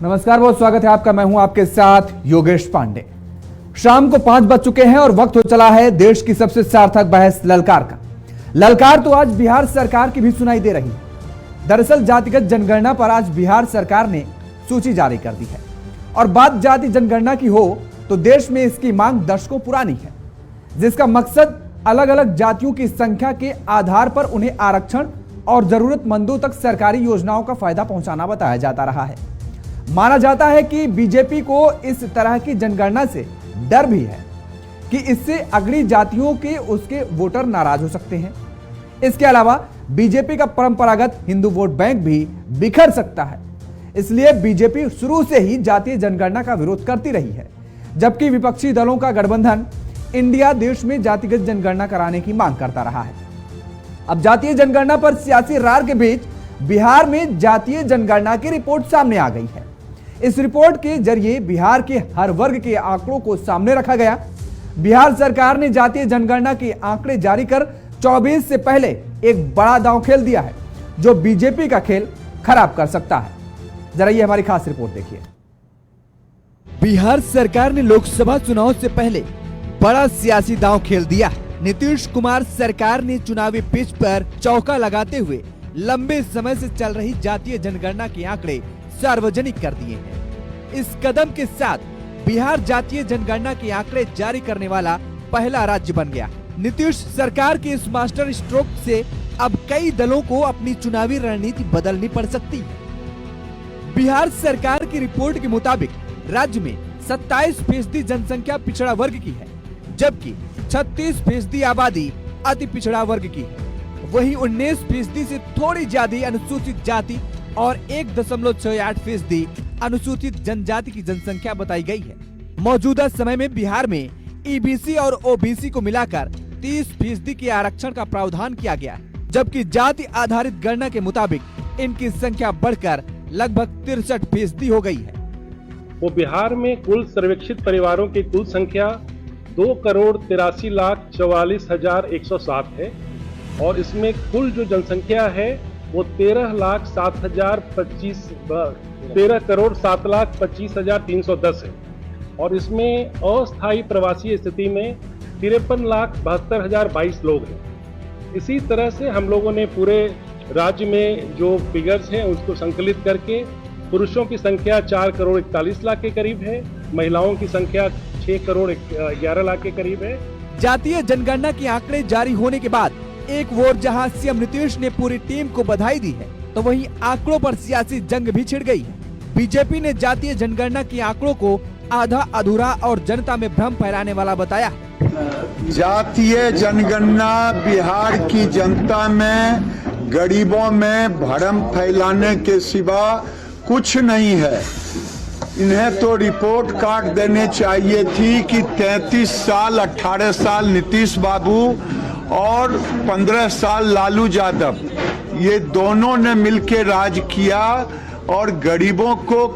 नमस्कार, बहुत स्वागत है आपका। मैं हूं आपके साथ योगेश पांडे। शाम को 5 बज चुके हैं और वक्त हो चला है देश की सबसे सार्थक बहस ललकार का। ललकार तो आज बिहार सरकार की भी सुनाई दे रही है। दरअसल जातिगत जनगणना पर आज बिहार सरकार ने सूची जारी कर दी है और बात जाति जनगणना की हो तो देश में इसकी मांग दशकों पुरानी है, जिसका मकसद अलग अलग जातियों की संख्या के आधार पर उन्हें आरक्षण और जरूरतमंदों तक सरकारी योजनाओं का फायदा पहुंचाना बताया जाता रहा है। माना जाता है कि बीजेपी को इस तरह की जनगणना से डर भी है कि इससे अगड़ी जातियों के उसके वोटर नाराज हो सकते हैं। इसके अलावा बीजेपी का परंपरागत हिंदू वोट बैंक भी बिखर सकता है, इसलिए बीजेपी शुरू से ही जातीय जनगणना का विरोध करती रही है, जबकि विपक्षी दलों का गठबंधन इंडिया देश में जातिगत जनगणना कराने की मांग करता रहा है। अब जातीय जनगणना पर सियासी रार के बीच बिहार में जातीय जनगणना की रिपोर्ट सामने आ गई है। इस रिपोर्ट के जरिए बिहार के हर वर्ग के आंकड़ों को सामने रखा गया। बिहार सरकार ने जातीय जनगणना के आंकड़े जारी कर 24 से पहले एक बड़ा दांव खेल दिया है, जो बीजेपी का खेल खराब कर सकता है। जरा ये हमारी खास रिपोर्ट देखिए। बिहार सरकार ने लोकसभा चुनाव से पहले बड़ा सियासी दांव खेल दिया है। नीतीश कुमार सरकार ने चुनावी पिच पर चौका लगाते हुए लंबे समय से चल रही जातीय जनगणना के आंकड़े सार्वजनिक कर दिए हैं। इस कदम के साथ बिहार जातीय जनगणना के आंकड़े जारी करने वाला पहला राज्य बन गया। नीतीश सरकार के इस मास्टर स्ट्रोक से अब कई दलों को अपनी चुनावी रणनीति बदलनी पड़ सकती है। बिहार सरकार की रिपोर्ट के मुताबिक राज्य में 27% जनसंख्या पिछड़ा वर्ग की है, जबकि 36% आबादी अति पिछड़ा वर्ग की है। वहीं 19% से थोड़ी ज्यादा अनुसूचित जाति और 1.68% अनुसूचित जनजाति की जनसंख्या बताई गई है। मौजूदा समय में बिहार में ईबीसी और ओबीसी को मिलाकर 30% के आरक्षण का प्रावधान किया गया है, जबकि जाति आधारित गणना के मुताबिक इनकी संख्या बढ़कर लगभग 63% हो गई है। वो बिहार में कुल सर्वेक्षित परिवारों की कुल संख्या 2,83,44,107 है और इसमें कुल जो जनसंख्या है वो 13,07,25,310 है और इसमें अस्थायी प्रवासी स्थिति में 53,72,022 लोग हैं। इसी तरह से हम लोगों ने पूरे राज्य में जो फिगर्स हैं उसको संकलित करके पुरुषों की संख्या 4,41,00,000 के करीब है, महिलाओं की संख्या 6,11,00,000 के करीब है। जातीय जनगणना के आंकड़े जारी होने के बाद एक ओर जहां सीएम नीतीश ने पूरी टीम को बधाई दी है, तो वहीं आंकड़ों पर सियासी जंग भी छिड़ गई है। बीजेपी ने जातीय जनगणना के आंकड़ों को आधा अधूरा और जनता में भ्रम फैलाने वाला बताया। जातीय जनगणना बिहार की जनता में, गरीबों में भ्रम फैलाने के सिवा कुछ नहीं है। इन्हें तो रिपोर्ट कार्ड देने चाहिए थी कि 33 साल 18 साल नीतीश बाबू और 15 साल लालू यादव, ये दोनों ने मिलकर राज किया और गरीबों को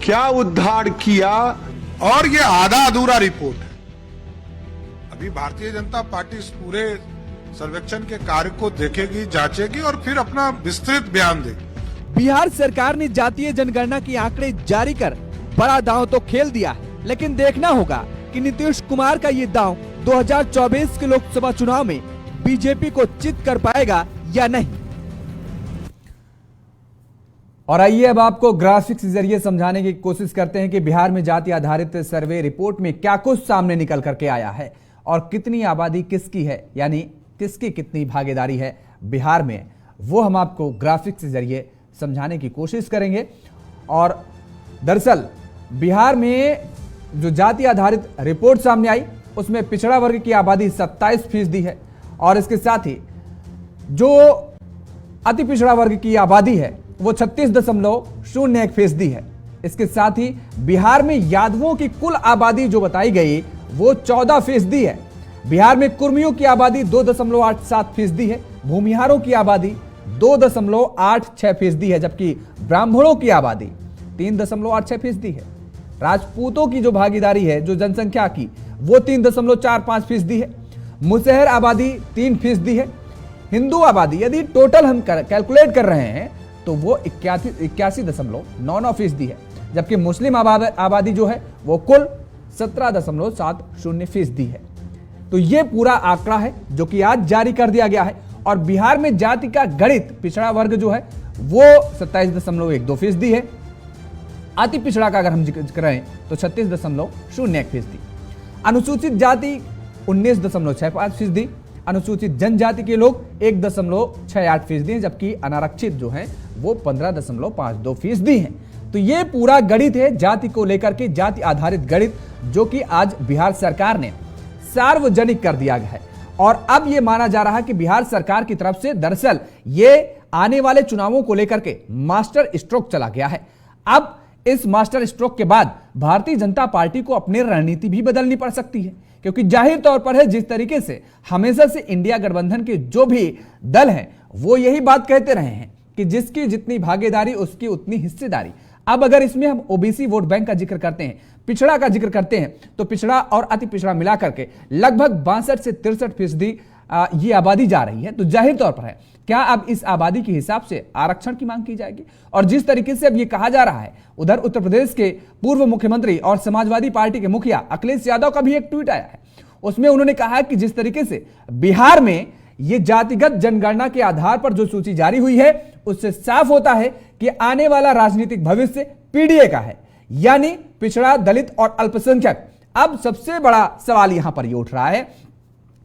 क्या उद्धार किया। और ये आधा अधूरा रिपोर्ट है। अभी भारतीय जनता पार्टी इस पूरे सर्वेक्षण के कार्य को देखेगी, जांचेगी और फिर अपना विस्तृत बयान देगी। बिहार सरकार ने जातीय जनगणना के आंकड़े जारी कर बड़ा दांव तो खेल दिया है, लेकिन देखना होगा कि नीतीश कुमार का ये दांव 2024 के लोकसभा चुनाव में बीजेपी को चित कर पाएगा या नहीं। और आइए अब आपको ग्राफिक्स के जरिए समझाने की कोशिश करते हैं कि बिहार में जाति आधारित सर्वे रिपोर्ट में क्या कुछ सामने निकल करके आया है और कितनी आबादी किसकी है, यानी किसकी कितनी भागीदारी है बिहार में, वो हम आपको ग्राफिक्स के जरिए समझाने की कोशिश करेंगे। और दरअसल बिहार में जो जाति आधारित रिपोर्ट सामने आई उसमें पिछड़ा वर्ग की आबादी 27% है और इसके साथ ही जो अति पिछड़ा वर्ग की आबादी है वो 36.01% है। इसके साथ ही बिहार में यादवों की कुल आबादी जो बताई गई वो 14% है। बिहार में कुर्मियों की आबादी 2.87% है, भूमिहारों की आबादी 2.86% है, जबकि ब्राह्मणों की आबादी 3.86% है। राजपूतों की जो भागीदारी है जो जनसंख्या की वो 3.45% है। मुसहर आबादी 3% है। हिंदू आबादी यदि टोटल हम कैलकुलेट कर रहे हैं तो वो 81.99% है, जबकि मुस्लिम आबादी जो है वो कुल 17.70% है। तो ये पूरा आंकड़ा है जो कि आज जारी कर दिया गया है। और बिहार में जाति का गणित पिछड़ा वर्ग जो है वो 27.12% है। अति पिछड़ा का अगर हम जिक्र करें तो 36.01%। अनुसूचित जाति 19.65%। अनुसूचित जनजाति के लोग 1.68% हैं, जबकि अनारक्षित जो है वो 15.52% हैं। तो ये पूरा गणित है जाति को लेकर के, जाति आधारित गणित, जो कि आज बिहार सरकार ने सार्वजनिक कर दिया गया है। और अब ये माना जा रहा है कि बिहार सरकार की तरफ से दरअसल ये आने वाले चुनावों को लेकर के मास्टर स्ट्रोक चला गया है। अब इस मास्टर स्ट्रोक के बाद भारतीय जनता पार्टी को अपनी रणनीति भी बदलनी पड़ सकती है, क्योंकि जाहिर तौर पर है जिस तरीके से हमेशा से इंडिया गठबंधन के जो भी दल हैं वो यही बात कहते रहे हैं कि जिसकी जितनी भागीदारी उसकी उतनी हिस्सेदारी। अब अगर इसमें हम ओबीसी वोट बैंक का जिक्र करते हैं, पिछड़ा का जिक्र करते हैं, तो पिछड़ा और अति पिछड़ा मिलाकर के लगभग 62 से 63% ये आबादी जा रही है। तो जाहिर तौर पर है क्या अब इस आबादी के हिसाब से आरक्षण की मांग की जाएगी। और जिस तरीके से अब ये कहा जा रहा है, उधर उत्तर प्रदेश के पूर्व मुख्यमंत्री और समाजवादी पार्टी के मुखिया अखिलेश यादव का भी एक ट्वीट आया है। उसमें उन्होंने कहा कि जिस तरीके से बिहार में ये जातिगत जनगणना के आधार पर जो सूची जारी हुई है, उससे साफ होता है कि आने वाला राजनीतिक भविष्य पीडीए का है, यानी पिछड़ा, दलित और अल्पसंख्यक। अब सबसे बड़ा सवाल यहां पर यह उठ रहा है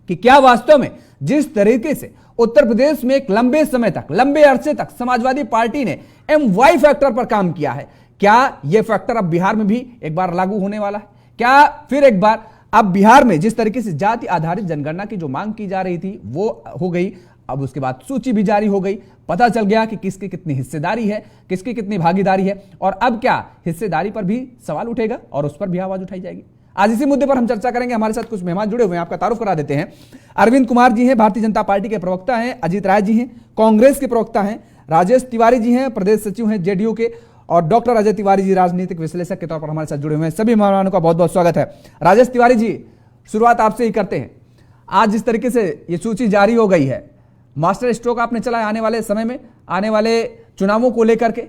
कि क्या वास्तव में जिस तरीके से उत्तर प्रदेश में एक लंबे समय तक, लंबे अरसे तक समाजवादी पार्टी ने MY फैक्टर पर काम किया है, क्या यह फैक्टर अब बिहार में भी एक बार लागू होने वाला है? क्या फिर एक बार अब बिहार में जिस तरीके से जाति आधारित जनगणना की जो मांग की जा रही थी वो हो गई, अब उसके बाद सूची भी जारी हो गई, पता चल गया कि किसकी कितनी हिस्सेदारी है, किसकी कितनी भागीदारी है, और अब क्या हिस्सेदारी पर भी सवाल उठेगा और उस पर भी आवाज उठाई जाएगी। आज इसी मुद्दे पर हम चर्चा करेंगे। हमारे साथ कुछ मेहमान जुड़े हुए हैं, आपका तारुफ करा देते हैं। अरविंद कुमार जी हैं, भारतीय जनता पार्टी के प्रवक्ता हैं। अजीत राय जी हैं, कांग्रेस के प्रवक्ता हैं। राजेश तिवारी जी हैं, प्रदेश सचिव हैं जेडीयू के। और डॉक्टर अजय तिवारी जी राजनीतिक विश्लेषक के तौर पर हमारे साथ जुड़े हुए हैं। सभी मेहमानों का बहुत बहुत स्वागत है। राजेश तिवारी जी, शुरुआत आपसे ही करते हैं। आज जिस तरीके से ये सूची जारी हो गई है, मास्टर स्ट्रोक आपने चलाया आने वाले समय में, आने वाले चुनावों को लेकर के,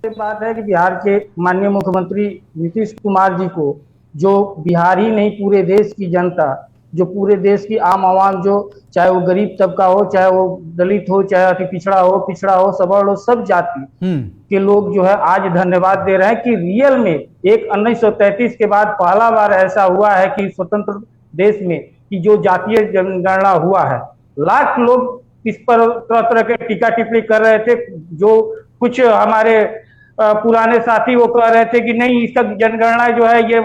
बात है कि बिहार के माननीय मुख्यमंत्री नीतीश कुमार जी को, जो बिहार ही नहीं पूरे देश की जनता, जो पूरे देश की आम आवाम, जो चाहे वो गरीब तबका हो, चाहे वो दलित हो, चाहे अति पिछड़ा हो, सबल हो, सब जाति के लोग जो है आज धन्यवाद दे रहे हैं कि रियल में एक 1933 के बाद पहला बार ऐसा हुआ है कि स्वतंत्र देश में कि जो जातीय जनगणना हुआ है। लाख लोग इस पर तरह तरह के टीका टिप्पणी कर रहे थे। जो कुछ हमारे पुराने साथी वो कह रहे थे कि नहीं, इसका जनगणना जो है ये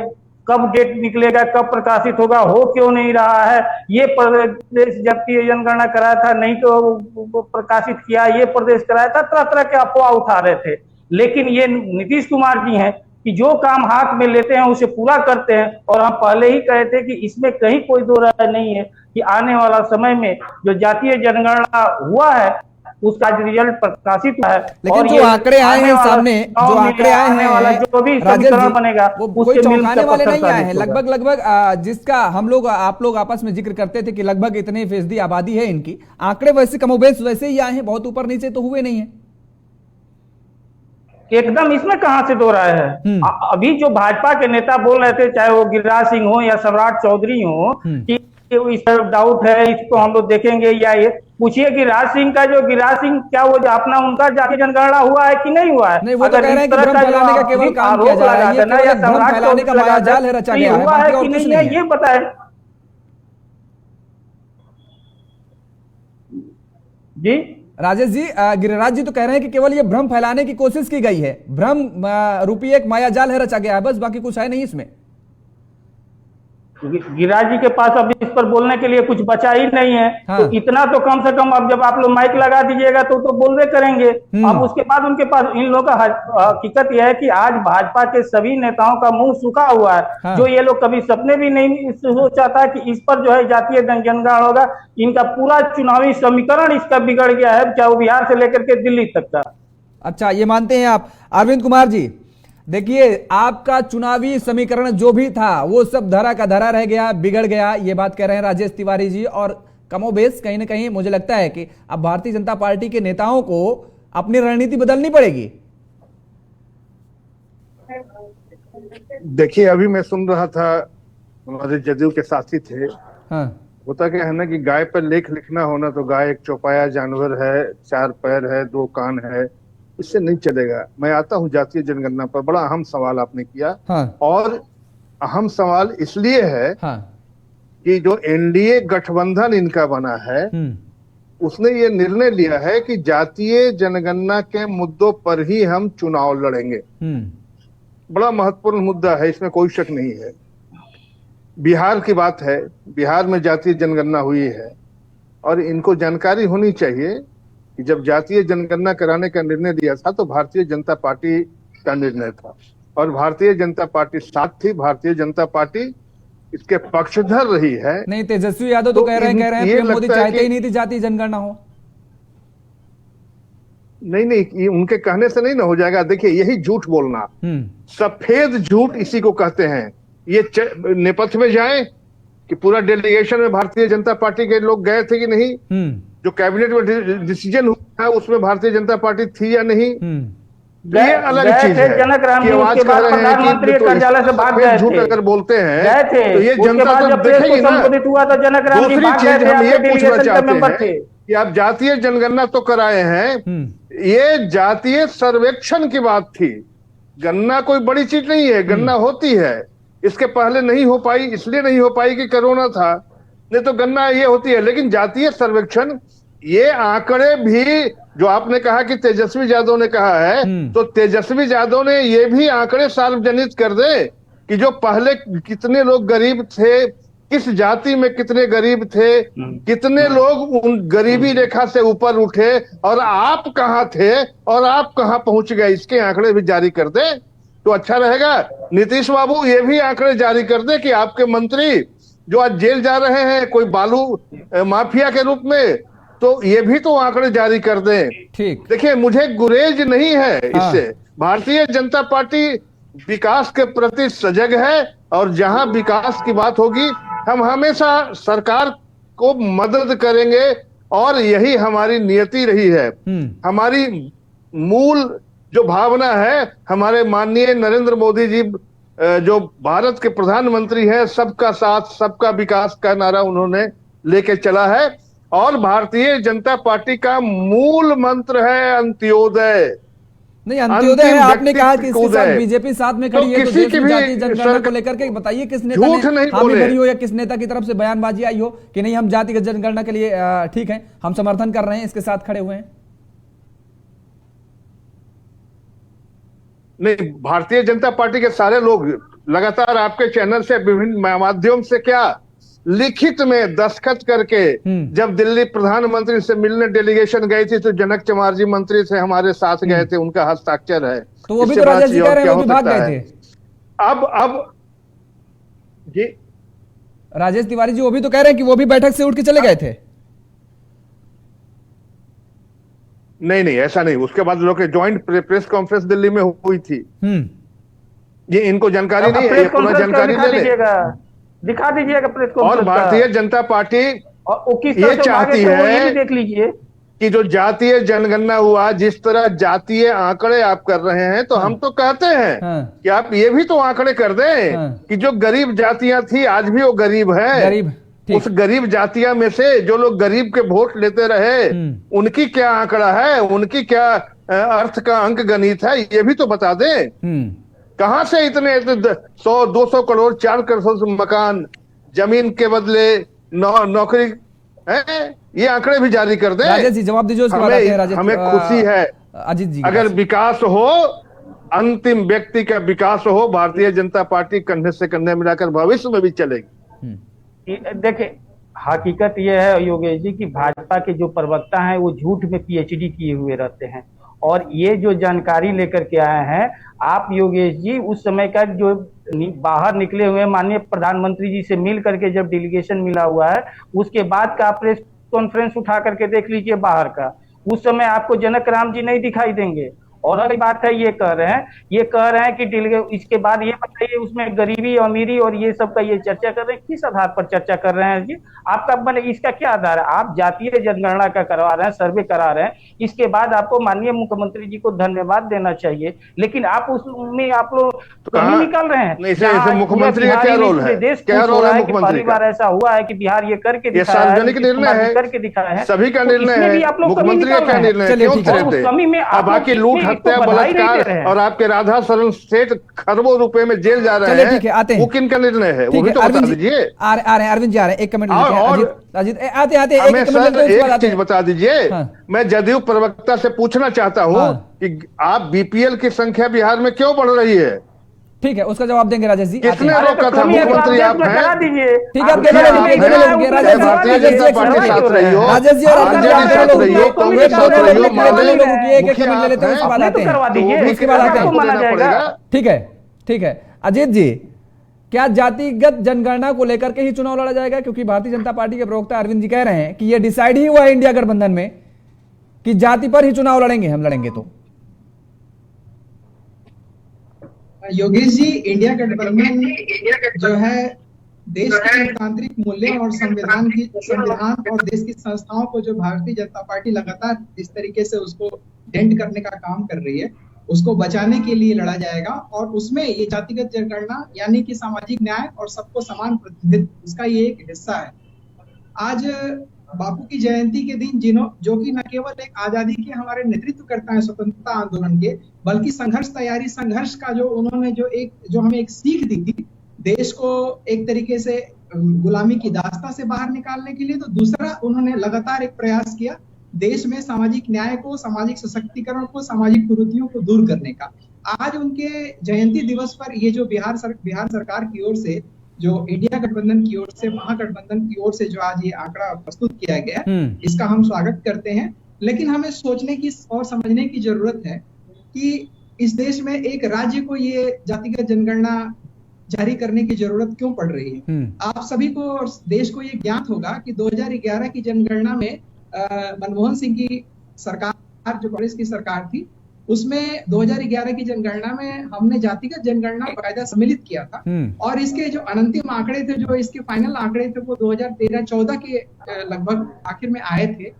कब डेट निकलेगा, कब प्रकाशित होगा, हो क्यों नहीं रहा है, ये प्रदेश जबकि जनगणना कराया था नहीं तो प्रकाशित किया, ये प्रदेश कराया था, तरह तरह के अफवाह उठा रहे थे। लेकिन ये नीतीश कुमार जी हैं कि जो काम हाथ में लेते हैं उसे पूरा करते हैं। और हम पहले ही कहे थे कि इसमें कहीं कोई दो राय नहीं है कि आने वाला समय में जो जातीय जनगणना हुआ है उसका रिजल्ट प्रकाशित हुआ है। लेकिन जो आंकड़े आए हैं सामने, जो आंकड़े आए हैं, जो भी समीकरण बनेगा वो कोई चौंकाने वाले नहीं आए हैं। लगभग जिसका हम लोग आप लोग आपस में जिक्र करते थे कि लगभग इतने फीसदी आबादी है इनकी, आंकड़े वैसे कमोबेश वैसे ही आए हैं, बहुत ऊपर नीचे तो हुए नहीं है एकदम। इसमें कहां से दो राय है। अभी जो भाजपा के नेता बोल रहे थे, चाहे वो गिरिराज सिंह हो या सम्राट चौधरी हो, कि इस पर डाउट है, इसको हम लोग देखेंगे, या ये पूछिए कि गिरिराज सिंह क्या वो अपना उनका जातीय जनगणना हुआ है कि नहीं हुआ है? नहीं, वो तो कह रहे हैं कि भ्रम फैलाने का केवल काम किया जा रहा है, ये भ्रम फैलाने का मायाजाल है, रचा गया है, हुआ है कि नहीं है ये बताएं जी। राजेश जी, गिरिराज जी तो कह रहे हैं कि केवल ये भ्रम फैलाने की कोशिश की गई है, भ्रम रूपी एक मायाजाल है, रचा गया है, बस बाकी कुछ है नहीं इसमें। गिरिराज जी के पास अब इस पर बोलने के लिए कुछ बचा ही नहीं है। हाँ। तो इतना तो कम से कम अब जब आप लोग माइक लगा दीजिएगा तो बोलवे करेंगे। अब उसके बाद उनके पास, इन लोगों का हकीकत यह है कि आज भाजपा के सभी नेताओं का मुंह सूखा हुआ है। हाँ। जो ये लोग कभी सपने भी नहीं सोचा था कि इस पर जो है जातीय जनगणना होगा। इनका पूरा चुनावी समीकरण इसका बिगड़ गया है, चाहे वो बिहार से लेकर के दिल्ली तक का। अच्छा, ये मानते हैं आप। अरविंद कुमार जी, देखिए, आपका चुनावी समीकरण जो भी था वो सब धरा का धरा रह गया, बिगड़ गया, ये बात कह रहे हैं राजेश तिवारी जी। और कमोबेश कहीं ना कहीं मुझे लगता है कि अब भारतीय जनता पार्टी के नेताओं को अपनी रणनीति बदलनी पड़ेगी। देखिए, अभी मैं सुन रहा था, हमारे जदयू के साथी थे। हाँ। होता क्या है ना कि गाय पर लेख लिखना होना, तो गाय एक चौपाया जानवर है, 4 पैर है, 2 कान है, इससे नहीं चलेगा। मैं आता हूँ जातीय जनगणना पर, बड़ा अहम सवाल आपने किया। हाँ। और अहम सवाल इसलिए है हाँ। कि जो एनडीए गठबंधन इनका बना है, उसने ये निर्णय लिया है कि जातीय जनगणना के मुद्दों पर ही हम चुनाव लड़ेंगे। बड़ा महत्वपूर्ण मुद्दा है, इसमें कोई शक नहीं है। बिहार की बात है, बिहार में जातीय जनगणना हुई है और इनको जानकारी होनी चाहिए कि जब जातीय जनगणना कराने का निर्णय लिया था तो भारतीय जनता पार्टी का निर्णय था और भारतीय जनता पार्टी साथ थी। भारतीय जनता पार्टी इसके पक्षधर रही है। नहीं, तेजस्वी यादव तो कह रहे हैं पीएम मोदी चाहते ही नहीं थी जातीय जनगणना हो। नहीं, ये उनके कहने से नहीं ना हो जाएगा। देखिए, यही झूठ बोलना, सफेद झूठ इसी को कहते हैं। ये नेपथ्य में जाए कि पूरा डेलीगेशन में भारतीय जनता पार्टी के लोग गए थे कि नहीं, जो कैबिनेट में डिसीजन हुआ है उसमें भारतीय जनता पार्टी थी या नहीं, ये अलग चीज है। जनक राम कि जी आवाज उसके कर बाद रहे हैं प्रधानमंत्री कि कार्यालय से भाग गए झूठ थे। अगर बोलते हैं गए थे तो ये उसके जनता बाद तो जब प्रेस देखेगी को ना। संबोधित हुआ तो जनक राम जी दूसरी भाग चीज गए थे, हम ये आपके पूछना डेलीगेशन के मेंबर चाहते थे। हैं कि आप जातीय जनगणना तो कराए हैं, ये जातीय सर्वेक्षण की बात थी। गणना कोई बड़ी चीज नहीं है, गणना होती है। इसके पहले नहीं हो पाई, इसलिए नहीं हो पाई कि कोरोना था, नहीं तो गणना ये होती है। लेकिन जातीय सर्वेक्षण, ये आंकड़े भी जो आपने कहा कि तेजस्वी यादव ने कहा है, तो तेजस्वी यादव ने ये भी आंकड़े सार्वजनिक कर दे कि जो पहले कितने लोग गरीब थे, किस जाति में कितने गरीब थे, कितने लोग उन गरीबी रेखा से ऊपर उठे और आप कहां थे और आप कहां पहुंच गए, इसके आंकड़े भी जारी कर दे तो अच्छा रहेगा। नीतीश बाबू ये भी आंकड़े जारी कर दे कि आपके मंत्री जो आज जेल जा रहे हैं कोई बालू माफिया के रूप में, तो ये भी तो आंकड़े जारी कर दें। ठीक। देखिए, मुझे गुरेज नहीं है इससे। भारतीय जनता पार्टी विकास के प्रति सजग है और जहां विकास की बात होगी हम हमेशा सरकार को मदद करेंगे और यही हमारी नियति रही है। हमारी मूल जो भावना है, हमारे माननीय नरेंद्र मोदी जी जो भारत के प्रधानमंत्री हैं, सबका साथ सबका विकास का नारा उन्होंने लेके चला है और भारतीय जनता पार्टी का मूल मंत्र है अंत्योदय। नहीं, अंत्योदय है। आपने कहा कि इसके साथ बीजेपी साथ में खड़ी है, तो देश में जातीय जनगणना को लेकर के बताइए किस नेता ने हामी भरी हो या किस नेता की तरफ से बयानबाजी आई हो कि नहीं हम जातीय जनगणना के लिए ठीक है, हम समर्थन कर रहे हैं, इसके साथ खड़े हुए हैं। नहीं, भारतीय जनता पार्टी के सारे लोग लगातार आपके चैनल से विभिन्न माध्यम से क्या लिखित में दस्तखत करके, जब दिल्ली प्रधानमंत्री से मिलने डेलीगेशन गई थी तो जनक चमार जी मंत्री से हमारे साथ गए थे, उनका हस्ताक्षर है। तो वो भी तो राजेश जी कह रहे हैं वो भी भाग गए थे। अब जी राजेश तिवारी जी वो भी तो कह रहे हैं कि वो भी बैठक से उठ के चले गए थे। नहीं, ऐसा नहीं। उसके बाद लोग ज्वाइंट प्रेस कॉन्फ्रेंस दिल्ली में हुई थी। ये इनको जानकारी नहीं है, ये पुनः जानकारी ले ले, दिखा दीजिएगा प्रेस कॉन्फ्रेंस। और भारतीय जनता पार्टी ये चाहती है देख लीजिए कि जो जातीय जनगणना हुआ, जिस तरह जातीय आंकड़े आप कर रहे हैं, तो हम तो कहते हैं कि आप ये भी तो आंकड़े कर दें कि जो गरीब जातियां थी आज भी वो गरीब है। उस गरीब जातियां में से जो लोग गरीब के वोट लेते रहे, उनकी क्या आंकड़ा है, उनकी क्या अर्थ का अंक गणित है, ये भी तो बता दें। कहां से इतने 100-200 करोड़ 4 करोड़ मकान, जमीन के बदले नौकरी है, ये आंकड़े भी जारी कर दें। राजेश जी जवाब दीजिए, उसके बाद आते हैं राजेश। हमें खुशी है अजीत जी, अगर विकास हो, अंतिम व्यक्ति का विकास हो, भारतीय जनता पार्टी कंधे से कंधे मिलाकर भविष्य में भी चलेगी। देखिए, हकीकत यह है योगेश जी कि भाजपा के जो प्रवक्ता हैं वो झूठ में पीएचडी किए हुए रहते हैं और ये जो जानकारी लेकर के आए हैं आप योगेश जी, उस समय का जो बाहर निकले हुए माननीय प्रधानमंत्री जी से मिल करके जब डेलीगेशन मिला हुआ है, उसके बाद का प्रेस कॉन्फ्रेंस उठा करके देख लीजिए बाहर का, उस समय आपको जनक राम जी नहीं दिखाई देंगे। और अगली बात है, ये कह रहे हैं कि इसके बाद ये बताइए, उसमें गरीबी अमीरी और ये सब का ये चर्चा कर रहे हैं, किस आधार पर चर्चा कर रहे हैं जी? आपका मैंने इसका क्या आधार है? आप जातीय जनगणना का करवा रहे हैं, सर्वे करा रहे हैं, इसके बाद आपको माननीय मुख्यमंत्री जी को धन्यवाद देना चाहिए, लेकिन आप उसमें आप लोग कमी निकाल रहे हैं। मुख्यमंत्री का क्या रोल है? क्या रोल है मुख्यमंत्री का? ऐसा हुआ है कि बिहार ये करके ये सार्वजनिक निर्णय है, करके दिखाया है, सभी का निर्णय है, मुख्यमंत्री का क्या निर्णय? क्यों बाकी लूट हत्या बलात्कार और आपके राधा शरण सेठ खरबों रुपए में जेल जा रहे हैं, वो किन का निर्णय है? वो भी तो बता दीजिए। अरविंद जी आ रहे हैं, एक कमेंट अजीत आते एक चीज बता दीजिए। मैं जदयू प्रवक्ता से पूछना चाहता हूँ कि आप बीपीएल की संख्या बिहार में क्यों बढ़ रही है? ठीक है, उसका जवाब देंगे राजेश जी। किसने रोका था? मुख्यमंत्री आप हैं। ठीक है, भारतीय जनता पार्टी के साथ रही हो, राजेश जी और कांग्रेस साथ रही हो, उसके बाद आते हैं। ठीक है अजीत जी, क्या जातिगत जनगणना को लेकर के ही चुनाव लड़ा जाएगा? क्योंकि भारतीय जनता पार्टी के प्रवक्ता अरविंद जी कह रहे हैं कि यह डिसाइड ही हुआ है इंडिया गठबंधन में कि जाति पर ही चुनाव लड़ेंगे, हम लड़ेंगे। तो योगेश जी, इंडिया गठबंधन जो है देश के लोकतांत्रिक मूल्यों और संविधान और देश की संस्थाओं को जो भारतीय जनता पार्टी लगातार इस तरीके से उसको डेंट करने का काम कर रही है, उसको बचाने के लिए लड़ा जाएगा। और उसमें ये जातिगत जनगणना यानी कि सामाजिक न्याय और सबको समान प्रतिनिधित्व, इसका ये एक हिस्सा है। आज बापू की जयंती के दिन जो कि न केवल एक आजादी के हमारे नेतृत्व करता है स्वतंत्रता आंदोलन के, बल्कि संघर्ष का जो उन्होंने जो हमें एक सीख दी थी देश को एक तरीके से गुलामी की दास्ता से बाहर निकालने के लिए, तो दूसरा उन्होंने लगातार एक प्रयास किया देश में सामाजिक न्याय को, सामाजिक सशक्तिकरण को, सामाजिक कुरीतियों को दूर करने का। आज उनके जयंती दिवस पर ये जो बिहार सरकार की ओर से, जो इंडिया गठबंधन की ओर से, महागठबंधन की ओर से जो आज ये आंकड़ा प्रस्तुत किया गया, इसका हम स्वागत करते हैं। लेकिन हमें सोचने की और समझने की जरूरत है कि इस देश में एक राज्य को ये जातिगत जनगणना जारी करने की जरूरत क्यों पड़ रही है। आप सभी को और देश को ये ज्ञात होगा कि 2011 की जनगणना में मनमोहन सिंह की सरकार, जो कांग्रेस की सरकार थी, उसमें 2011 की जनगणना में हमने जातिगत जनगणना कायदा सम्मिलित किया था। और इसके जो अंतिम आंकड़े थे, जो इसके फाइनल आंकड़े थे, वो 2013-14 के लगभग आखिर में आए थे।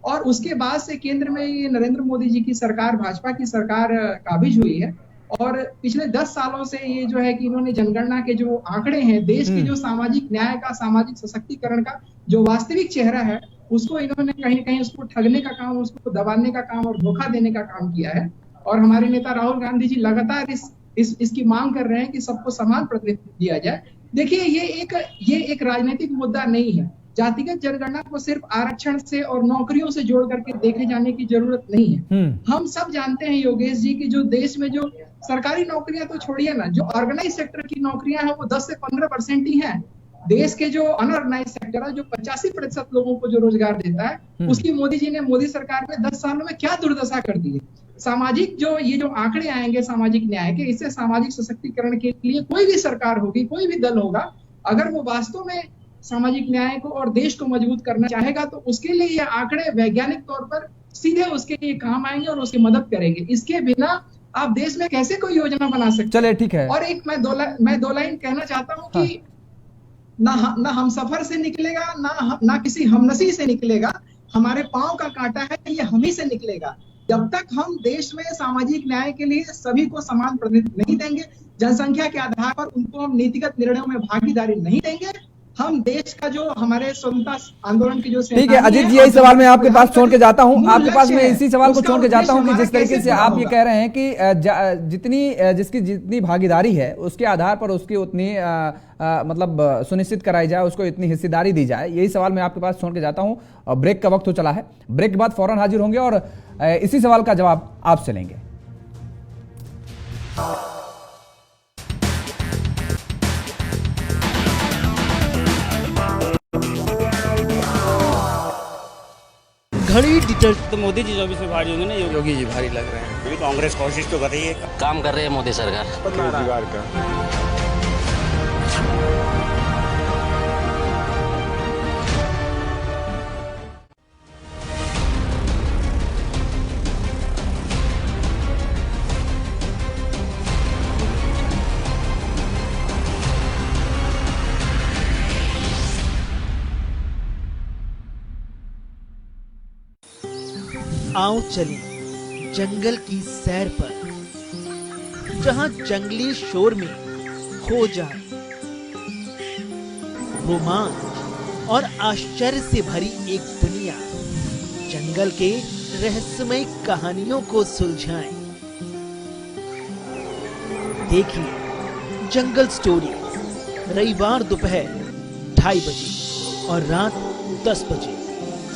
और उसके बाद से केंद्र में ये नरेंद्र मोदी जी की सरकार, भाजपा की सरकार काबिज हुई है। और पिछले 10 सालों से ये जो है कि इन्होंने जनगणना के जो आंकड़े हैं, देश की जो सामाजिक न्याय का, सामाजिक सशक्तिकरण का जो वास्तविक चेहरा है, उसको इन्होंने कहीं कहीं उसको ठगने का काम, उसको दबाने का काम और धोखा देने का काम किया है। और हमारे नेता राहुल गांधी जी लगातार इसकी मांग कर रहे हैं कि सबको समान प्रतिनिधित्व दिया जाए। देखिए, ये एक राजनीतिक मुद्दा नहीं है। जातिगत जनगणना को सिर्फ आरक्षण से और नौकरियों से जोड़ करके देखे जाने की जरूरत नहीं है। हम सब जानते हैं योगेश जी की जो देश में जो सरकारी नौकरियां तो छोड़िए ना, जो ऑर्गेनाइज सेक्टर की नौकरियां हैं वो 10 से 15% ही हैं। देश के जो अनऑर्गेनाइज सेक्टर है, जो 85% लोगों को जो रोजगार देता है, उसकी मोदी सरकार ने 10 सालों में क्या दुर्दशा कर दी है। सामाजिक ये जो आंकड़े आएंगे सामाजिक न्याय के, इससे सामाजिक सशक्तिकरण के लिए कोई भी सरकार होगी, कोई भी दल होगा, अगर वो वास्तव में सामाजिक न्याय को और देश को मजबूत करना चाहेगा, तो उसके लिए ये आंकड़े वैज्ञानिक तौर पर सीधे उसके लिए काम आएंगे और उसकी मदद करेंगे। इसके बिना आप देश में कैसे कोई योजना बना सकते? चलिए, ठीक है। और एक मैं दो लाइन कहना चाहता हूँ कि ना हम सफर से निकलेगा, ना किसी हमनसी से निकलेगा। हमारे पांव का कांटा है, ये हम ही से निकलेगा। जब तक हम देश में सामाजिक न्याय के लिए सभी को समान प्रतिनिधित्व नहीं देंगे, जनसंख्या के आधार पर उनको हम नीतिगत निर्णयों में भागीदारी नहीं देंगे, हम देश का जो हमारे स्वतंत्रता आंदोलन की जो, ठीक है अजीत जी, यही सवाल मैं आपके पास छोड़ के जाता हूँ, आपके पास मैं इसी सवाल को छोड़ के जाता हूँ कि जिस तरीके से आप ये कह रहे हैं कि जिसकी जितनी भागीदारी है उसके आधार पर उसकी उतनी मतलब सुनिश्चित कराई जाए, उसको इतनी हिस्सेदारी दी जाए। यही सवाल मैं आपके पास छोड़ के जाता हूँ। ब्रेक का वक्त हो चला है, ब्रेक के बाद फौरन हाजिर होंगे और इसी सवाल का जवाब आपसे लेंगे। घड़ी डिटेल्स तो मोदी जी जो भी से भारी होंगे ना, योगी जी भारी लग रहे हैं, क्योंकि कांग्रेस कोशिश तो कर रही है, काम कर रहे हैं मोदी सरकार। आओ चलें जंगल की सैर पर, जहां जंगली शोर में खो जाए रोमांच और आश्चर्य से भरी एक दुनिया। जंगल के रहस्यमय कहानियों को सुलझाएं। देखिए जंगल स्टोरी रविवार दोपहर 2:30 बजे और रात 10 बजे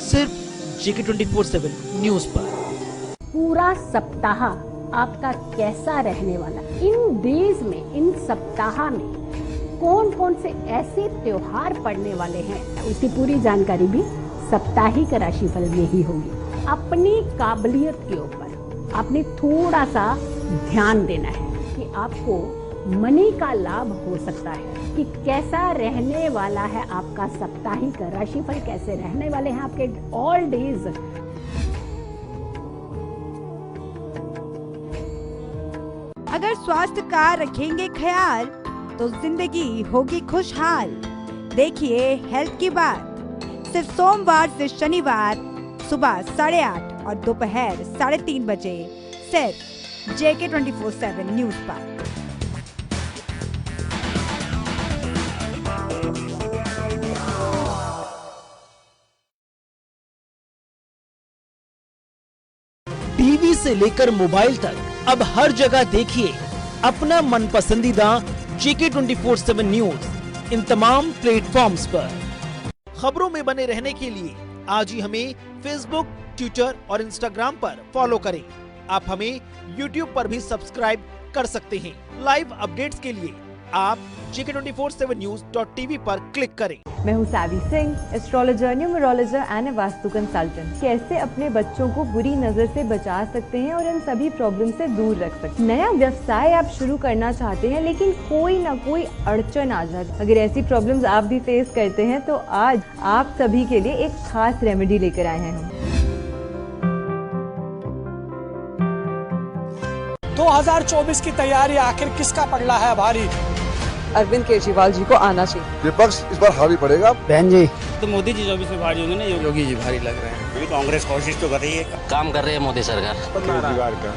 सिर्फ JK24/7 न्यूज पर। पूरा सप्ताह आपका कैसा रहने वाला, इन डेज में, इन सप्ताह में कौन कौन से ऐसे त्योहार पड़ने वाले हैं, उसकी पूरी जानकारी भी साप्ताहिक राशिफल में ही होगी। अपनी काबिलियत के ऊपर आपने थोड़ा सा ध्यान देना है कि आपको मनी का लाभ हो सकता है, कि कैसा रहने वाला है आपका साप्ताहिक राशिफल, कैसे रहने वाले हैं आपके ऑल डेज। अगर स्वास्थ्य का रखेंगे ख्याल तो जिंदगी होगी खुशहाल। देखिए हेल्थ की बात सिर्फ सोमवार से शनिवार सुबह 8:30 और दोपहर 3:30 बजे सिर्फ JK24/7 न्यूज पर। टीवी से लेकर मोबाइल तक अब हर जगह देखिए अपना मनपसंदीदा JK24/7 न्यूज इन तमाम प्लेटफॉर्म्स पर। खबरों में बने रहने के लिए आज ही हमें फेसबुक, ट्विटर और इंस्टाग्राम पर फॉलो करें। आप हमें यूट्यूब पर भी सब्सक्राइब कर सकते हैं। लाइव अपडेट्स के लिए आप JK24/7news.tv पर क्लिक करें। मैं हूँ Saavi Singh, astrologer, numerologer and vastu consultant. कैसे अपने बच्चों को बुरी नजर से बचा सकते हैं और इन सभी प्रॉब्लम से दूर रख सकते हैं। नया व्यवसाय आप शुरू करना चाहते हैं लेकिन कोई ना कोई अड़चन आ जाती है। अगर ऐसी प्रॉब्लम्स आप भी फेस करते हैं तो आज आप सभी के लिए एक खास रेमेडी लेकर आए हैं हम। 2024 की तैयारी आखिर किसका पड़ रहा है भारी? अरविंद केजरीवाल जी को आना चाहिए। विपक्ष इस बार हावी पड़ेगा। बहन जी तो मोदी जी 24 में भारी होंगे ना, योगी जी भारी लग रहे हैं। कांग्रेस कोशिश तो कर रही है, काम कर रही है मोदी सरकार रोजगार का।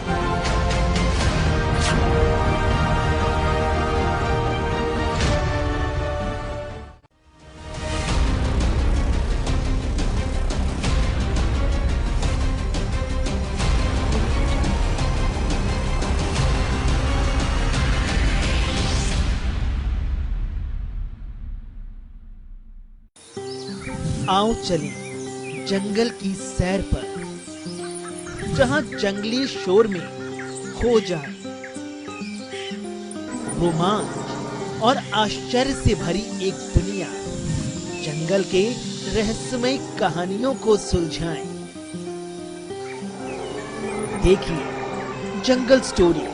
आओ चलें जंगल की सैर पर, जहां जंगली शोर में खो जाए रोमांच और आश्चर्य से भरी एक दुनिया। जंगल के रहस्यमय कहानियों को सुलझाएं। देखिए जंगल स्टोरी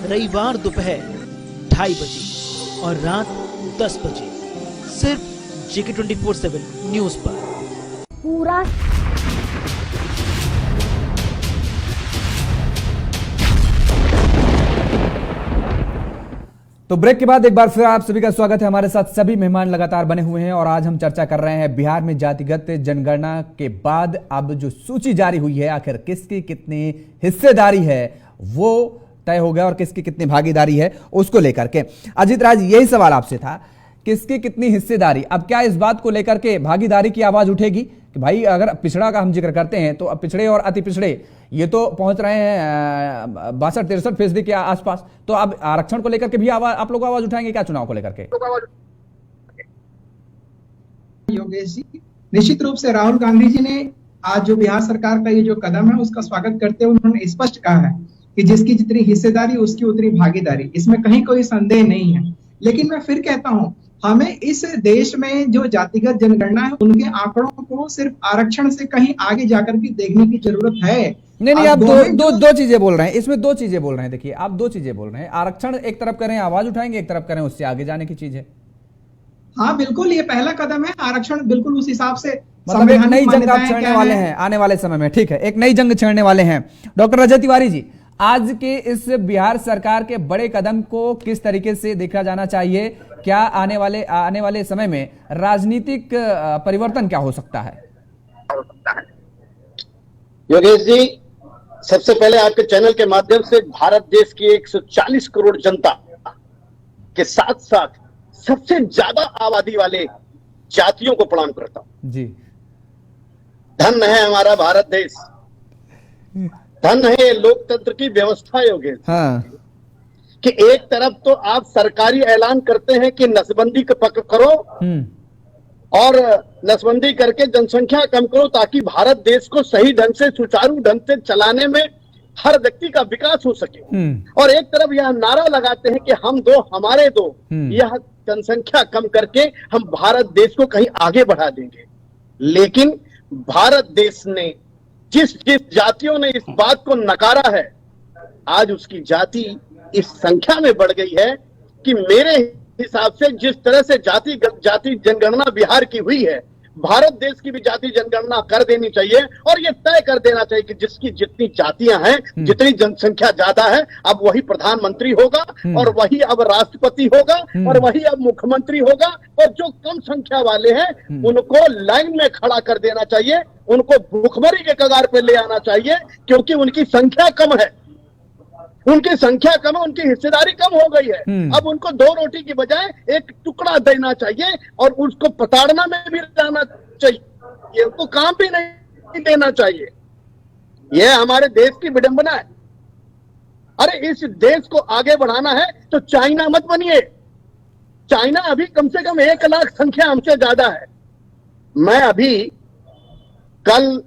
रविवार दोपहर 2:30 बजे और रात 10 बजे सिर्फ JK24/7 न्यूज पर। पूरा तो ब्रेक के बाद एक बार फिर आप सभी का स्वागत है। हमारे साथ सभी मेहमान लगातार बने हुए हैं और आज हम चर्चा कर रहे हैं बिहार में जातिगत जनगणना के बाद अब जो सूची जारी हुई है, आखिर किसकी कितनी हिस्सेदारी है वो तय हो गया और किसकी कितनी भागीदारी है उसको लेकर के। अजीत राज, यही सवाल आपसे था, किसकी कितनी हिस्सेदारी। अब क्या इस बात को लेकर के भागीदारी की आवाज उठेगी कि भाई अगर पिछड़ा का हम जिक्र करते हैं तो अब पिछड़े और अति पिछड़े ये तो पहुंच रहे हैं 62-63% के आसपास, तो अब आरक्षण को लेकर के भी आप लोग आवाज उठाएंगे क्या चुनाव को लेकर के? योगेश जी, निश्चित रूप से राहुल गांधी जी ने आज जो बिहार सरकार का ये जो कदम है उसका स्वागत करते हुए उन्होंने स्पष्ट कहा है कि जिसकी जितनी हिस्सेदारी उसकी उतनी भागीदारी, इसमें कहीं कोई संदेह नहीं है। लेकिन मैं फिर कहता हूँ, हमें इस देश में जो जातिगत जनगणना है उनके आंकड़ों को सिर्फ आरक्षण से कहीं आगे जाकर के देखने की जरूरत है। नहीं, आप दो चीजें बोल रहे हैं, इसमें दो चीजें बोल रहे हैं। देखिए आप दो चीजें बोल रहे हैं, आरक्षण एक तरफ करें आवाज उठाएंगे, एक तरफ करें उससे आगे जाने की चीज है। हाँ बिल्कुल, ये पहला कदम है, आरक्षण बिल्कुल उस हिसाब से मतलब एक नई जंग आप छेड़ने वाले हैं आने वाले समय में। ठीक है, एक नई जंग छेड़ने वाले हैं। डॉक्टर अजय तिवारी जी, आज के इस बिहार सरकार के बड़े कदम को किस तरीके से देखा जाना चाहिए? क्या आने वाले समय में राजनीतिक परिवर्तन क्या हो सकता है? योगेश जी, सबसे पहले आपके चैनल के माध्यम से भारत देश की 140 करोड़ जनता के साथ साथ सबसे ज्यादा आबादी वाले जातियों को प्रणाम करता हूं। जी। धन है हमारा भारत देश, धन है लोकतंत्र की व्यवस्था। योगेश, हाँ। कि एक तरफ तो आप सरकारी ऐलान करते हैं कि नसबंदी करो और नसबंदी करके जनसंख्या कम करो ताकि भारत देश को सही ढंग से, सुचारू ढंग से चलाने में हर व्यक्ति का विकास हो सके, और एक तरफ यह नारा लगाते हैं कि हम दो हमारे दो, यह जनसंख्या कम करके हम भारत देश को कहीं आगे बढ़ा देंगे। लेकिन भारत देश ने जिस जातियों ने इस बात को नकारा है, आज उसकी जाति इस संख्या में बढ़ गई है कि मेरे हिसाब से जिस तरह से जाति जनगणना बिहार की हुई है, भारत देश की भी जाति जनगणना कर देनी चाहिए और ये तय कर देना चाहिए कि जिसकी जितनी जातियां हैं, जितनी जनसंख्या ज्यादा है, अब वही प्रधानमंत्री होगा और वही अब राष्ट्रपति होगा और वही अब मुख्यमंत्री होगा, और जो कम संख्या वाले हैं उनको लाइन में खड़ा कर देना चाहिए, उनको भूखमरी के कगार पे ले आना चाहिए, क्योंकि उनकी संख्या कम है, उनकी संख्या कम है, उनकी हिस्सेदारी कम हो गई है। अब उनको 2 रोटी की बजाय 1 टुकड़ा देना चाहिए और उसको पताड़ना में भी रहना चाहिए, उनको काम भी नहीं देना चाहिए। यह हमारे देश की विडंबना है। अरे इस देश को आगे बढ़ाना है तो चाइना मत बनिए। चाइना अभी कम से कम 1 लाख संख्या हमसे ज्यादा है। मैं अभी कल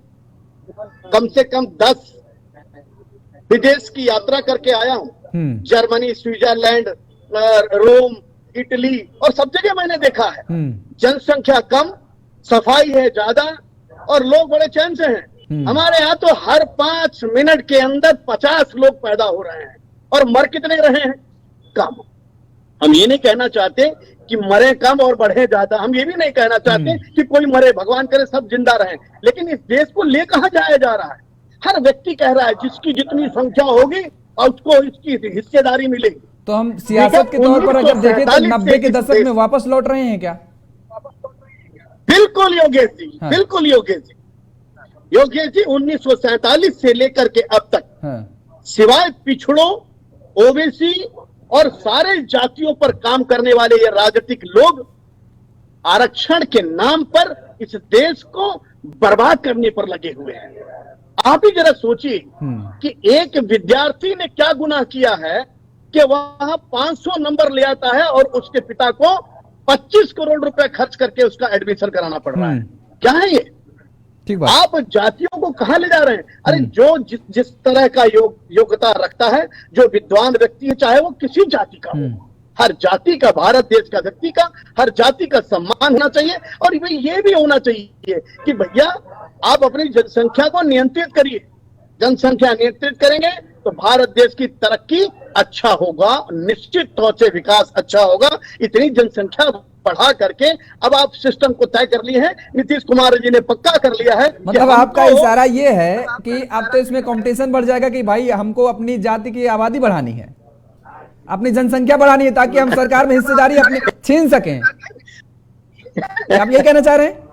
कम से कम 10 विदेश की यात्रा करके आया हूं। जर्मनी, स्विट्जरलैंड, रोम, इटली और सब जगह मैंने देखा है जनसंख्या कम, सफाई है ज्यादा और लोग बड़े चैन से हैं। हमारे यहाँ तो हर 5 मिनट के अंदर 50 लोग पैदा हो रहे हैं और मर कितने रहे हैं? कम। हम ये नहीं कहना चाहते कि मरे कम और बढ़े ज्यादा, हम ये भी नहीं कहना चाहते कि कोई मरे, भगवान करे सब जिंदा रहे, लेकिन इस देश को ले कहां जाया जा रहा है? हर व्यक्ति कह रहा है जिसकी जितनी संख्या होगी और उसको इसकी हिस्सेदारी मिलेगी। तो हम सियासत के तौर पर अगर देखें तो 90 के दशक में वापस लौट रहे हैं क्या? बिल्कुल योगेश जी, बिल्कुल योगेश जी। योगेश जी 1947 से लेकर के अब तक सिवाय पिछड़ों, ओबीसी और सारे जातियों पर काम करने वाले ये राजनीतिक लोग आरक्षण के नाम पर इस देश को बर्बाद करने पर लगे हुए हैं। आप ही जरा सोचिए कि एक विद्यार्थी ने क्या गुनाह किया है कि वहां 500 नंबर ले आता है और उसके पिता को 25 करोड़ रुपए खर्च करके उसका एडमिशन कराना पड़ रहा है। क्या है ये? ठीक बात। आप जातियों को कहां ले जा रहे हैं? अरे जो जिस तरह का योग्यता रखता है, जो विद्वान व्यक्ति है, चाहे वो किसी जाति का हो, हर जाति का, भारत देश का व्यक्ति का, हर जाति का सम्मान होना चाहिए। और ये भी होना चाहिए कि भैया आप अपनी जनसंख्या को नियंत्रित करिए। जनसंख्या नियंत्रित करेंगे तो भारत देश की तरक्की अच्छा होगा, निश्चित तौर से विकास अच्छा होगा। इतनी जनसंख्या बढ़ा करके अब आप सिस्टम को तय कर लिए हैं, नीतीश कुमार जी ने पक्का कर लिया है। मतलब आपका इशारा ये है कि अब तो इसमें कंपटीशन बढ़ जाएगा कि भाई हमको अपनी जाति की आबादी बढ़ानी है, अपनी जनसंख्या बढ़ानी है, ताकि हम सरकार में हिस्सेदारी अपनी छीन सकें। आप ये कहना चाह रहे हैं?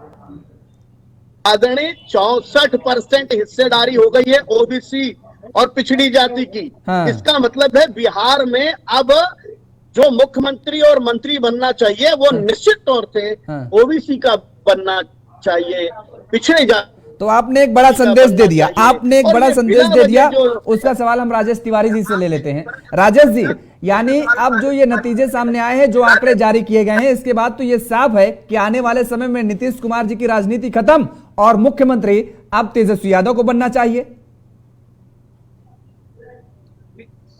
आदरणीय 64% हिस्सेदारी हो गई है ओबीसी और पिछड़ी जाति की। इसका मतलब है बिहार में अब जो मुख्यमंत्री और मंत्री बनना चाहिए वो निश्चित तौर से ओबीसी का बनना चाहिए, पिछड़े जाति। तो आपने एक बड़ा संदेश दे दिया, आपने एक बड़ा संदेश दे दिया। उसका सवाल हम राजेश तिवारी जी से ले लेते हैं। राजेश जी, यानी अब जो ये नतीजे सामने आए हैं, जो आंकड़े जारी किए गए हैं, इसके बाद तो ये साफ है कि आने वाले समय में नीतीश कुमार जी की राजनीति खत्म और मुख्यमंत्री अब तेजस्वी यादव को बनना चाहिए।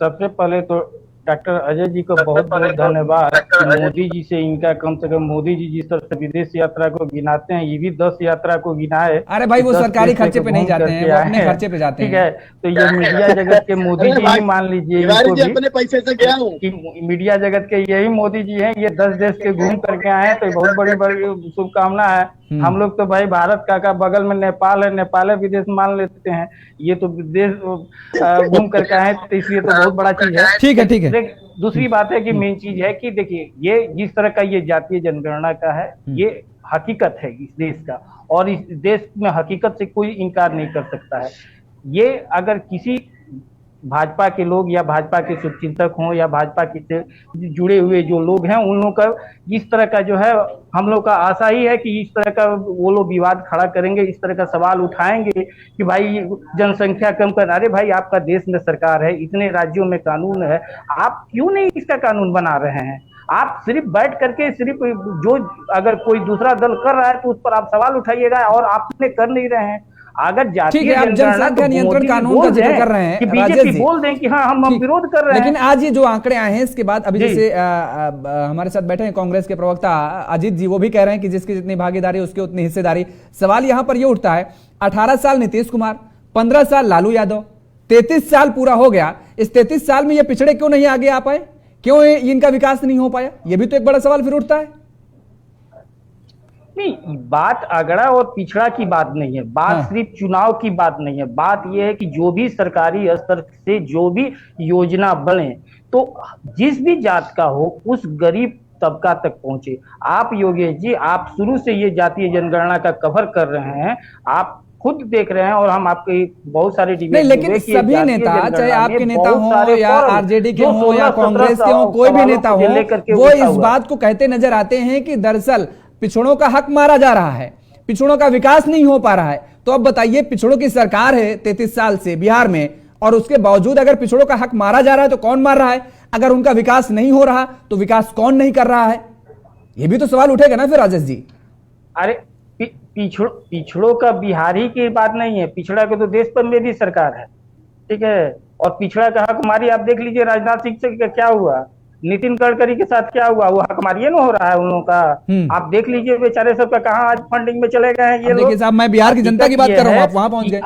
सबसे पहले तो डॉक्टर अजय जी को बहुत बहुत धन्यवाद कि मोदी जी से इनका, कम से कम मोदी जी जिस तरह से विदेश यात्रा को गिनाते हैं, ये भी 10 यात्रा को गिनाए। अरे भाई वो सरकारी खर्चे पे नहीं जाते हैं, वो अपने खर्चे पे जाते हैं। ठीक है, तो ये मीडिया जगत के मोदी जी ही मान लीजिए, अपने पैसे से गया हूँ कि मीडिया जगत के यही मोदी जी हैं। ये 10 देश के घूम करके आए हैं, तो बहुत बड़ी बड़ी शुभकामना है। हम लोग तो भाई भारत का बगल में नेपाल है, नेपाल विदेश मान लेते हैं, ये तो विदेश घूम करके आए, तो इसलिए तो बहुत बड़ा चीज है। ठीक है, ठीक है। दूसरी बात है कि मेन चीज है कि देखिए, ये जिस तरह का ये जातीय जनगणना का है, ये हकीकत है इस देश का, और इस देश में हकीकत से कोई इनकार नहीं कर सकता है। ये अगर किसी भाजपा के लोग या भाजपा के शुभचिंतक हों या भाजपा के से जुड़े हुए जो लोग हैं, उन लोगों का इस तरह का जो है, हम लोग का आशा ही है कि इस तरह का वो लोग विवाद खड़ा करेंगे, इस तरह का सवाल उठाएंगे कि भाई जनसंख्या कम कर। अरे भाई, आपका देश में सरकार है, इतने राज्यों में कानून है, आप क्यों नहीं इसका कानून बना रहे हैं? आप सिर्फ बैठ करके सिर्फ जो अगर कोई दूसरा दल कर रहा है तो उस पर आप सवाल उठाइएगा, और आपने कर नहीं रहे हैं। अगर ठीक है, आप जनसंख्या नियंत्रण कानून का जिक्र कर रहे हैं, कि बीजेपी बोल दें कि हाँ हम विरोध कर रहे हैं, लेकिन आज ये जो आंकड़े आए हैं इसके बाद अभी जैसे हमारे साथ बैठे हैं कांग्रेस के प्रवक्ता अजीत जी, वो भी कह रहे हैं कि जिसकी जितनी भागीदारी उसकी उतनी हिस्सेदारी। सवाल यहां पर ये उठता है, 18 साल नीतीश कुमार, 15 साल लालू यादव, 33 साल पूरा हो गया, इस 33 साल में ये पिछड़े क्यों नहीं आगे आ पाए? क्यों इनका विकास नहीं हो पाया? ये भी तो एक बड़ा सवाल फिर उठता है। नहीं, बात अगड़ा और पिछड़ा की बात नहीं है, बात सिर्फ चुनाव की बात नहीं है। बात यह है कि जो भी सरकारी स्तर से जो भी योजना बने तो जिस भी जात का हो उस गरीब तबका तक पहुंचे। आप योगेश जी, आप शुरू से ये जातीय जनगणना का कवर कर रहे हैं, आप खुद देख रहे हैं, और हम आपके बहुत सारे डिबेट नहीं, लेकिन सभी नेता, चाहे आपके नेता हो या आरजेडी के हो या कांग्रेस के हो, कोई भी नेता हो, वो इस बात को कहते नजर आते हैं कि दरअसल पिछड़ों का हक मारा जा रहा है, पिछड़ों का विकास नहीं हो पा रहा है। तो अब बताइए, पिछड़ों की सरकार है 33 साल से बिहार में, और उसके बावजूद अगर पिछड़ों का हक मारा जा रहा है तो कौन मार रहा है? अगर उनका विकास नहीं हो रहा तो विकास कौन नहीं कर रहा है? ये भी तो सवाल उठेगा ना फिर राजेश जी। अरे पिछड़ों का बिहारी की बात नहीं है, पिछड़ा के तो देश पर में भी सरकार है, ठीक है। और पिछड़ा का हक मारी आप देख लीजिए, राजनाथ सिंह से क्या हुआ, नितिन गडकरी के साथ क्या हुआ, वो हक मारिए ना हो रहा है उन लोगों का। आप देख लीजिए बेचारे सब का कहाँ आज फंडिंग में चले गए हैं ये लोग। देखिए साहब, मैं बिहार की जनता की बात कर रहा हूँ, आप वहां पहुंच गए।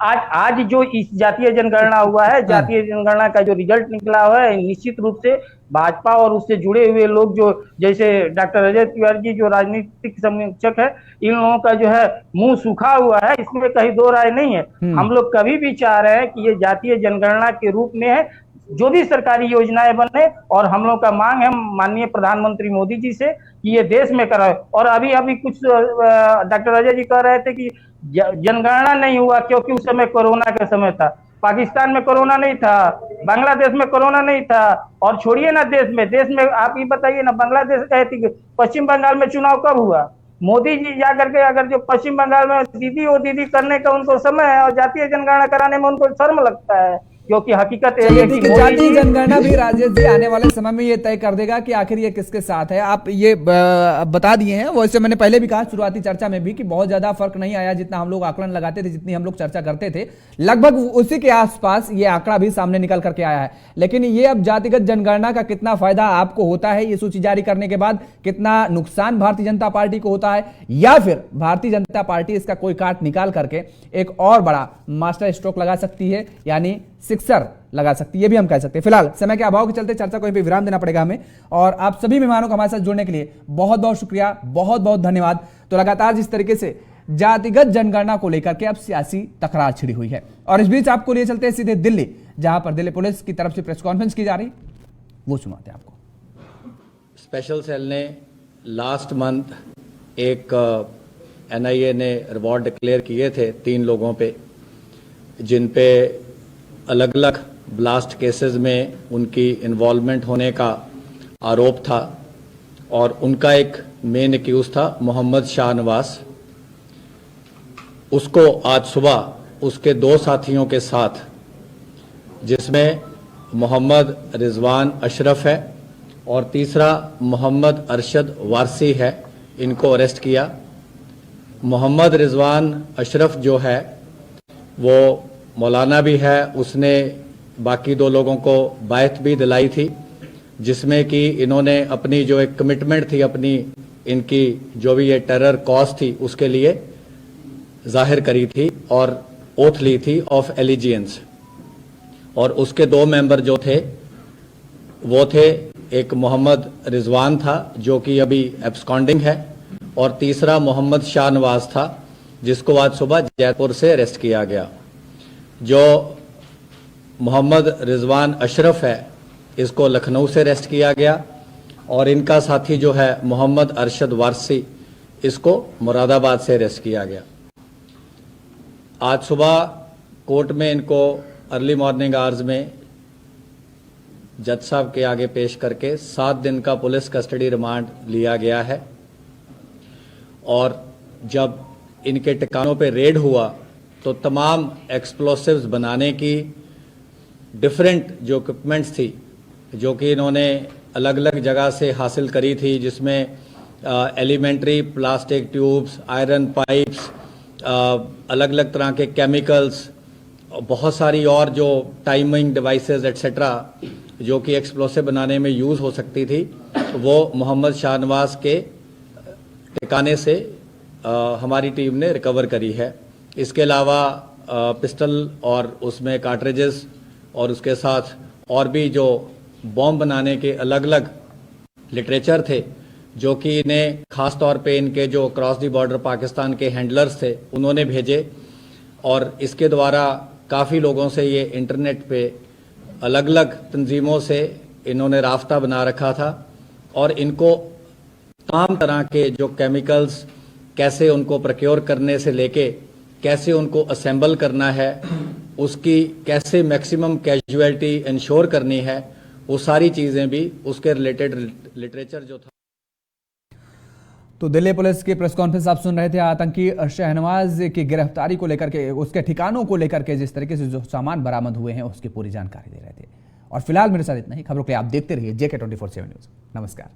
आज जो इस जातीय जनगणना हुआ है, जातीय जनगणना का जो रिजल्ट निकला हुआ है, निश्चित रूप से भाजपा और उससे जुड़े हुए लोग, जो जैसे डॉक्टर अजय तिवारी जी जो राजनीतिक समीक्षक है, इन लोगों का जो है मुंह सूखा हुआ है, इसमें कहीं दो राय नहीं है। हम लोग कभी भी चाह रहे हैं कि ये जातीय जनगणना के रूप में है, जो भी सरकारी योजनाएं बने, और हम लोग का मांग है माननीय प्रधानमंत्री मोदी जी से कि ये देश में कराए। और अभी कुछ डॉक्टर अजय जी कह रहे थे कि जनगणना नहीं हुआ क्योंकि उस समय कोरोना का समय था। पाकिस्तान में कोरोना नहीं था, बांग्लादेश में कोरोना नहीं था, और छोड़िए ना देश में आप ये बताइए ना, बांग्लादेश कहती कि पश्चिम बंगाल में चुनाव कब हुआ? मोदी जी जा करके अगर जो पश्चिम बंगाल में दीदी करने का उनको समय है, और जातीय जनगणना कराने में उनको शर्म लगता है, क्योंकि हकीकत है कि जातीय जनगणना भी राजेश जी आने वाले समय में ये तय कर देगा कि आखिर ये किसके साथ है। आप ये बता दिए हैं, वैसे मैंने पहले भी कहा शुरुआती चर्चा में भी कि बहुत ज्यादा फर्क नहीं आया, जितना हम लोग आकलन लगाते थे, जितनी हम लोग चर्चा करते थे, लगभग उसी के आसपास ये आंकड़ा भी सामने निकल करके आया है। लेकिन ये अब जातिगत जनगणना का कितना फायदा आपको होता है ये सूची जारी करने के बाद, कितना नुकसान भारतीय जनता पार्टी को होता है, या फिर भारतीय जनता पार्टी इसका कोई काट निकाल करके एक और बड़ा मास्टर स्ट्रोक लगा सकती है, यानी सिक्सर लगा सकती है, ये भी हम कह सकते हैं। फिलहाल समय के अभाव के चलते चर्चा को विराम देना पड़ेगा हमें, और आप सभी मेहमानों को हमारे साथ जुड़ने के लिए बहुत बहुत शुक्रिया, बहुत बहुत धन्यवाद। तो लगातार जिस तरीके से जातिगत जनगणना को लेकर के अब सियासी तकरार छिड़ी हुई है, और इस बीच आपको लिए चलते हैं सीधे दिल्ली, जहां पर दिल्ली पुलिस की तरफ से प्रेस कॉन्फ्रेंस की जा रही, वो सुनाते हैं आपको। स्पेशल सेल ने लास्ट मंथ एक NIA ने रिवॉर्ड डिक्लेयर किए थे 3 लोगों पे, जिन पे अलग अलग ब्लास्ट केसेस में उनकी इन्वॉल्वमेंट होने का आरोप था, और उनका एक मेन एक्यूज था मोहम्मद शाहनवाज। उसको आज सुबह उसके 2 साथियों के साथ, जिसमें मोहम्मद रिजवान अशरफ है और तीसरा मोहम्मद अरशद वारसी है, इनको अरेस्ट किया। मोहम्मद रिजवान अशरफ जो है वो मौलाना भी है, उसने बाकी 2 लोगों को बायत भी दिलाई थी, जिसमें कि इन्होंने अपनी जो एक कमिटमेंट थी, अपनी इनकी जो भी ये टेरर कॉज थी उसके लिए जाहिर करी थी और ओथ ली थी ऑफ एलिजियंस। और उसके 2 मेंबर जो थे वो थे, एक मोहम्मद रिजवान था जो कि अभी एब्सकॉन्डिंग है, और तीसरा मोहम्मद शाहनवाज था जिसको आज सुबह जयपुर से अरेस्ट किया गया। जो मोहम्मद रिजवान अशरफ है इसको लखनऊ से अरेस्ट किया गया, और इनका साथी जो है मोहम्मद अरशद वारसी, इसको मुरादाबाद से अरेस्ट किया गया। आज सुबह कोर्ट में इनको अर्ली मॉर्निंग आवर्स में जज साहब के आगे पेश करके 7 दिन का पुलिस कस्टडी रिमांड लिया गया है। और जब इनके ठिकानों पे रेड हुआ तो तमाम एक्सप्लोसिव्स बनाने की डिफरेंट जो इक्विपमेंट्स थी जो कि इन्होंने अलग अलग जगह से हासिल करी थी, जिसमें elementary plastic tubes, iron pipes, अलग अलग तरह के केमिकल्स, बहुत सारी और जो टाइमिंग डिवाइसेस एट्सेट्रा जो कि एक्सप्लोसिव बनाने में यूज़ हो सकती थी, वो मोहम्मद शाहनवाज के ठिकाने से हमारी टीम ने रिकवर करी है। इसके अलावा पिस्टल और उसमें कार्ट्रिजेस और उसके साथ और भी जो बॉम्ब बनाने के अलग अलग लिटरेचर थे जो कि इन्हें खास तौर पे इनके जो क्रॉस दी बॉर्डर पाकिस्तान के हैंडलर्स थे उन्होंने भेजे, और इसके द्वारा काफ़ी लोगों से ये इंटरनेट पे अलग अलग तंजीमों से इन्होंने राफ्ता बना रखा था, और इनको तमाम तरह के जो केमिकल्स कैसे उनको प्रोक्योर करने से लेके कैसे उनको असेंबल करना है, उसकी कैसे मैक्सिमम कैजुअलिटी इंश्योर करनी है, वो सारी चीज़ें भी उसके रिलेटेड लिटरेचर जो था। तो दिल्ली पुलिस की प्रेस कॉन्फ्रेंस आप सुन रहे थे। आतंकी शाहनवाज की गिरफ्तारी को लेकर के, उसके ठिकानों को लेकर के जिस तरीके से जो सामान बरामद हुए हैं उसकी पूरी जानकारी दे रहे थे। और फिलहाल मेरे साथ इतना ही। खबरों के लिए आप देखते रहिए JK24/7 न्यूज। नमस्कार।